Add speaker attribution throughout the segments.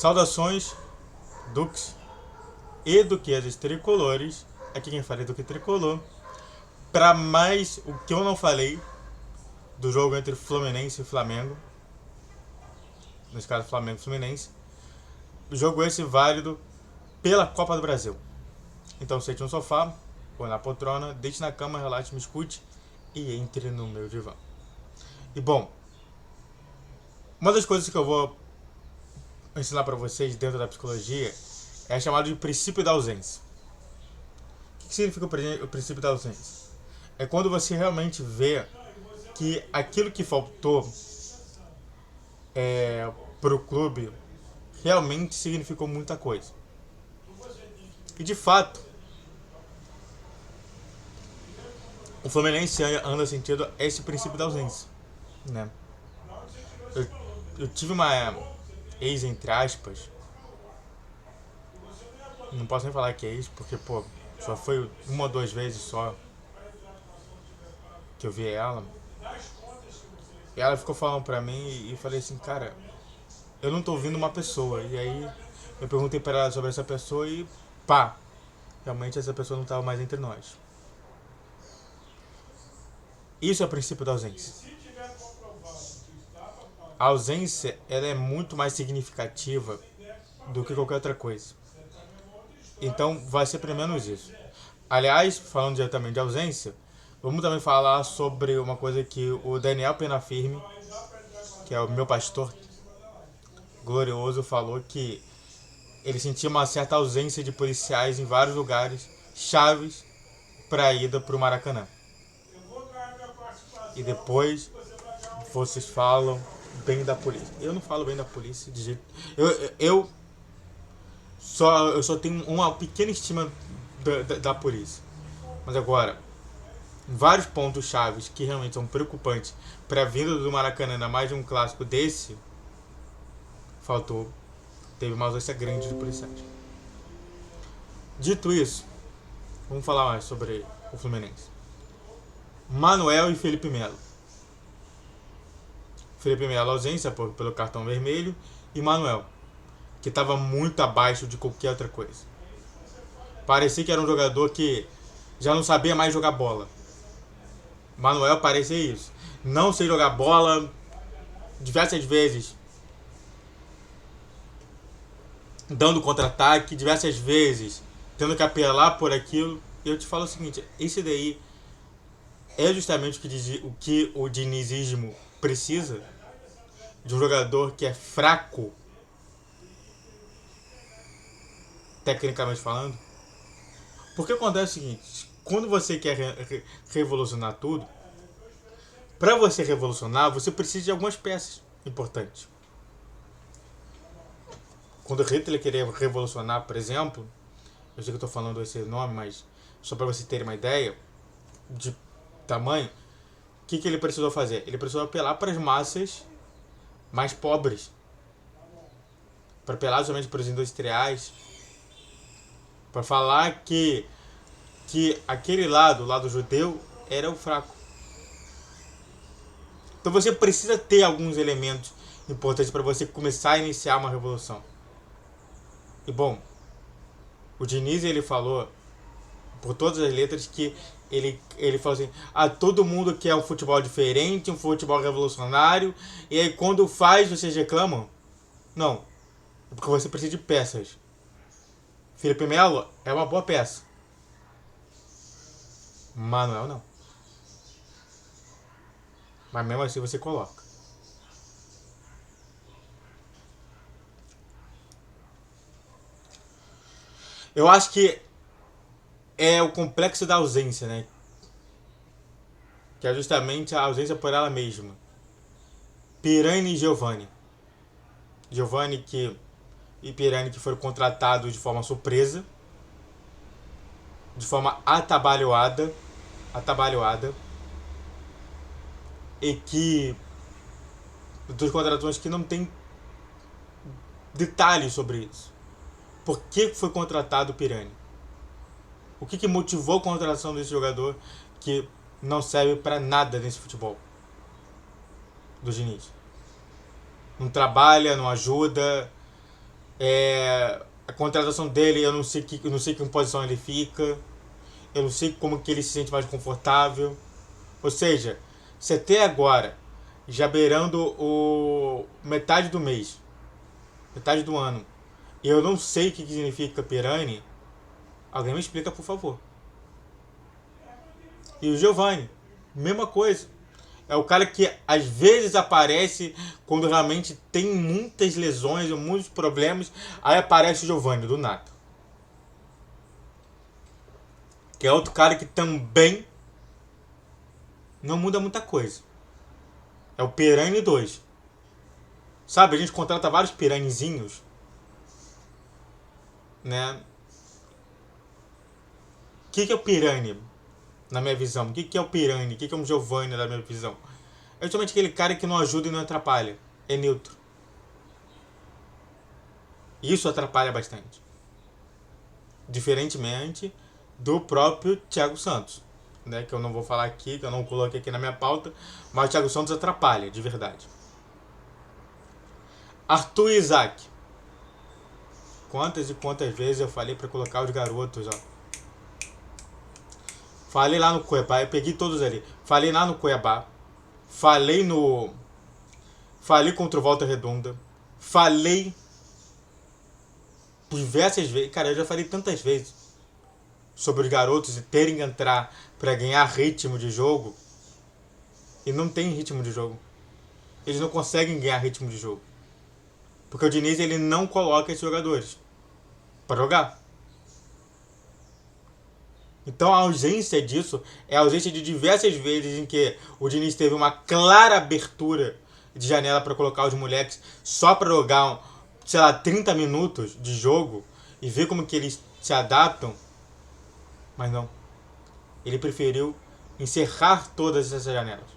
Speaker 1: Saudações, Dux e duquesas tricolores. Aqui quem fala é Duque Tricolor. Para mais o que eu não falei do jogo entre Fluminense e Flamengo. Nesse caso, Flamengo e Fluminense. Jogo esse válido pela Copa do Brasil. Então sente no sofá ou na poltrona, deite na cama, relaxe, me escute e entre no meu divã. E bom, uma das coisas que eu vou ensinar para vocês dentro da psicologia é chamado de princípio da ausência. O que significa o princípio da ausência? É quando você realmente vê que aquilo que faltou para o clube realmente significou muita coisa. E de fato, o Fluminense anda sentindo esse princípio da ausência, né? Eu tive uma ex, entre aspas, não posso nem falar que é ex, porque, só foi uma ou duas vezes só que eu vi ela. E ela ficou falando pra mim e falei assim, cara, eu não tô ouvindo uma pessoa. E aí eu perguntei pra ela sobre essa pessoa e pá, realmente essa pessoa não estava mais entre nós. Isso é o princípio da ausência. A ausência, ela é muito mais significativa do que qualquer outra coisa. Então vai ser pelo menos isso. Aliás, falando diretamente de ausência, vamos também falar sobre uma coisa que o Daniel Penafirme, que é o meu pastor glorioso, falou, que ele sentia uma certa ausência de policiais em vários lugares chaves para a ida para o Maracanã. E depois vocês falam bem da polícia. Eu não falo bem da polícia de jeito. Eu só tenho uma pequena estima da polícia. Mas agora, vários pontos chaves que realmente são preocupantes para a vinda do Maracanã, ainda mais de um clássico desse, faltou. Teve uma ausência grande de policiais. Dito isso, vamos falar mais sobre o Fluminense. Manuel e Felipe Melo. Felipe Melo ausência pelo cartão vermelho e Manuel, que estava muito abaixo de qualquer outra coisa. Parecia que era um jogador que já não sabia mais jogar bola. Manuel parecia isso. Não sei jogar bola diversas vezes, dando contra-ataque, diversas vezes tendo que apelar por aquilo. E eu te falo o seguinte, esse daí é justamente o que o dinizismo precisa, de um jogador que é fraco, tecnicamente falando. Porque acontece o seguinte, quando você quer revolucionar tudo, para você revolucionar, você precisa de algumas peças importantes. Quando Hitler queria revolucionar, por exemplo, eu sei que eu estou falando esse nome, mas só para você ter uma ideia de tamanho, o que ele precisou fazer? Ele precisou apelar para as massas mais pobres, para apelar somente para os industriais, para falar que aquele lado, o lado judeu, era o fraco. Então você precisa ter alguns elementos importantes para você começar a iniciar uma revolução. E bom, o Diniz, ele falou por todas as letras que ele falou assim, todo mundo quer um futebol diferente, um futebol revolucionário, e aí quando faz vocês reclamam? Não, é porque você precisa de peças. Felipe Melo é uma boa peça. Manuel não. Mas mesmo assim você coloca. Eu acho que é o complexo da ausência, né? Que é justamente a ausência por ela mesma. Pirani e Giovani. Giovani e Pirani que foram contratados de forma surpresa, de forma atabalhoada, e que dos contratações que não tem detalhes sobre isso. Por que foi contratado o Pirani? O que motivou a contratação desse jogador que não serve para nada nesse futebol do Diniz? Não trabalha, não ajuda, A contratação dele, eu não sei que posição ele fica. Eu não sei como que ele se sente mais confortável. Ou seja, se até agora, já beirando o metade do mês, metade do ano, eu não sei o que significa Pirani, alguém me explica, por favor. E o Giovanni, mesma coisa. É o cara que às vezes aparece quando realmente tem muitas lesões ou muitos problemas. Aí aparece o Giovanni do nada. Que é outro cara que também não muda muita coisa. É o Pirani 2. Sabe, a gente contrata vários piranizinhos, né? O que é o Pirani, na minha visão? O que é o Pirani? O que é um Giovanni, na minha visão? É justamente aquele cara que não ajuda e não atrapalha. É neutro. Isso atrapalha bastante. Diferentemente do próprio Thiago Santos, né? Que eu não vou falar aqui, que eu não coloquei aqui na minha pauta, mas o Thiago Santos atrapalha, de verdade. Arthur e Isaac. Quantas e quantas vezes eu falei pra colocar os garotos, ó. Falei lá no Cuiabá, eu peguei todos ali. Falei lá no Cuiabá. Falei no... Falei contra o Volta Redonda. Falei diversas vezes. Cara, eu já falei tantas vezes sobre os garotos terem que entrar pra ganhar ritmo de jogo. E não tem ritmo de jogo. Eles não conseguem ganhar ritmo de jogo. Porque o Diniz, ele não coloca esses jogadores pra jogar. Então a ausência disso é a ausência de diversas vezes em que o Diniz teve uma clara abertura de janela para colocar os moleques só para jogar, sei lá, 30 minutos de jogo e ver como que eles se adaptam. Mas não. Ele preferiu encerrar todas essas janelas.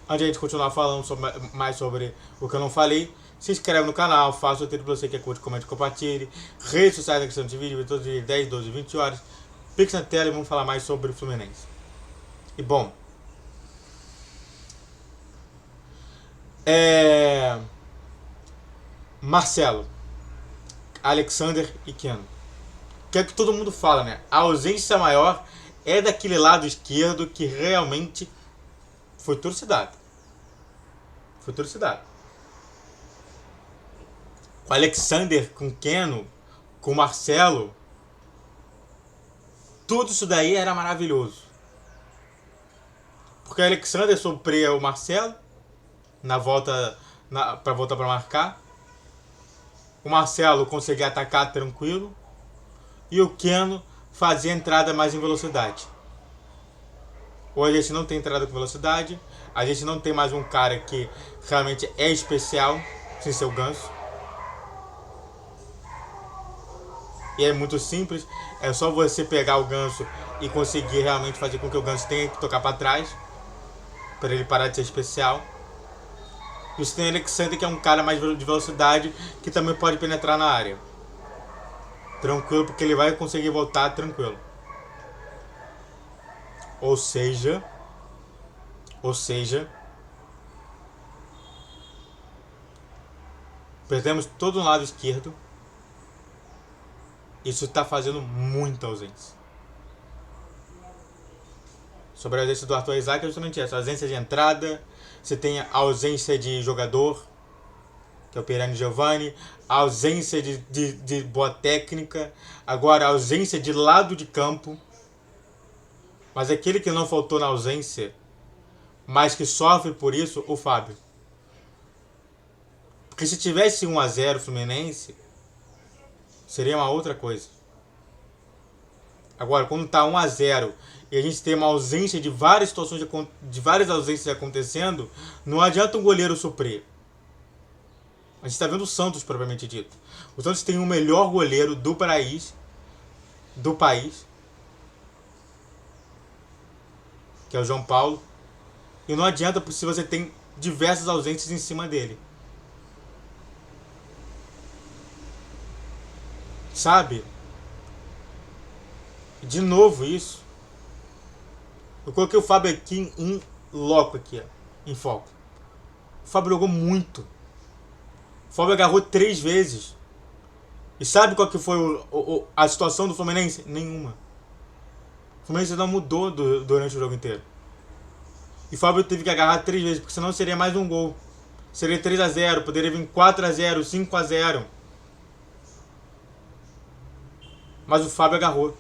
Speaker 1: Antes de a gente continuar falando mais sobre o que eu não falei, se inscreve no canal, faça o tempo para você que curte, comente, compartilhe. Redes sociais da questão de vídeo, todos os 10, 12, 20 horas. Pix na tela e vamos falar mais sobre o Fluminense. E bom, Marcelo, Alexander e Keno. Que é que todo mundo fala, né? A ausência maior é daquele lado esquerdo que realmente foi torcidado. Foi torcidado. Com Alexander, com Keno, com Marcelo, tudo isso daí era maravilhoso. Porque o Alexander supria o Marcelo na volta para voltar para marcar. O Marcelo conseguia atacar tranquilo. E o Keno fazia a entrada mais em velocidade. Hoje a gente não tem entrada com velocidade. A gente não tem mais um cara que realmente é especial, sem ser o Ganso. E é muito simples. É só você pegar o Ganso e conseguir realmente fazer com que o Ganso tenha que tocar para trás, para ele parar de ser especial. E você tem o Alexander, que é um cara mais de velocidade, que também pode penetrar na área. Tranquilo, porque ele vai conseguir voltar tranquilo. Ou seja, perdemos todo o lado esquerdo. Isso está fazendo muita ausência. Sobre a ausência do Arthur Isaac é justamente essa. A ausência de entrada. Você tem a ausência de jogador, que é o Pirani Giovanni. A ausência de boa técnica. Agora a ausência de lado de campo. Mas aquele que não faltou na ausência, mas que sofre por isso, o Fábio. Porque se tivesse 1-0 Fluminense, seria uma outra coisa. Agora, quando está 1-0 e a gente tem uma ausência de várias situações, de várias ausências acontecendo, não adianta um goleiro suprir. A gente está vendo o Santos, propriamente dito. O Santos tem o melhor goleiro do país, que é o João Paulo. E não adianta se você tem diversas ausências em cima dele. Sabe? De novo isso. Eu coloquei o Fábio aqui em loco aqui, ó, em foco. O Fábio jogou muito. O Fábio agarrou 3 vezes. E sabe qual que foi a situação do Fluminense? Nenhuma. O Fluminense não mudou durante o jogo inteiro. E o Fábio teve que agarrar 3 vezes, porque senão seria mais um gol. Seria 3-0, poderia vir 4-0, 5-0. Mas o Fábio agarrou.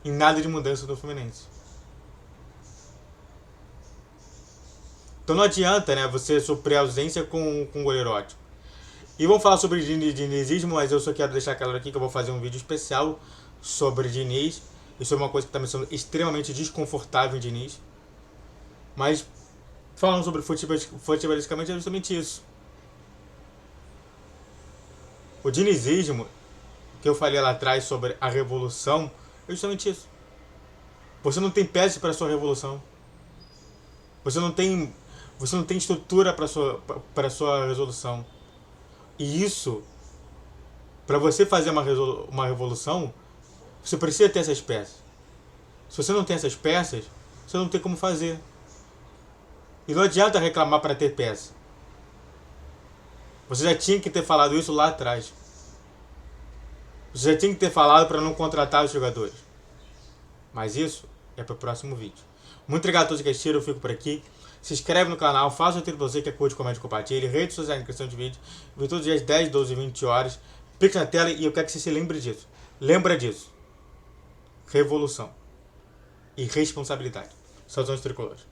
Speaker 1: E nada de mudança do Fluminense. Então não adianta, né, você suprir a ausência com um goleiro ótimo. E vamos falar sobre dinizismo, mas eu só quero deixar claro aqui que eu vou fazer um vídeo especial sobre Diniz. Isso é uma coisa que está me sendo extremamente desconfortável em Diniz. Mas falando sobre futebolisticamente é justamente isso. O dinizismo, que eu falei lá atrás sobre a revolução, é justamente isso. Você não tem peças para a sua revolução. Você não tem estrutura para a sua resolução. E isso, para você fazer uma revolução, você precisa ter essas peças. Se você não tem essas peças, você não tem como fazer. E não adianta reclamar para ter peça. Você já tinha que ter falado isso lá atrás. Você já tinha que ter falado para não contratar os jogadores. Mas isso é para o próximo vídeo. Muito obrigado a todos que assistiram, eu fico por aqui. Se inscreve no canal, faça o tempo você que é curte, comente, compartilhe. Redes sociais em questão de vídeo. Vídeo todos os dias 10, 12 e 20 horas. Pique na tela e eu quero que você se lembre disso. Lembra disso. Revolução. E responsabilidade. Saudações tricolores.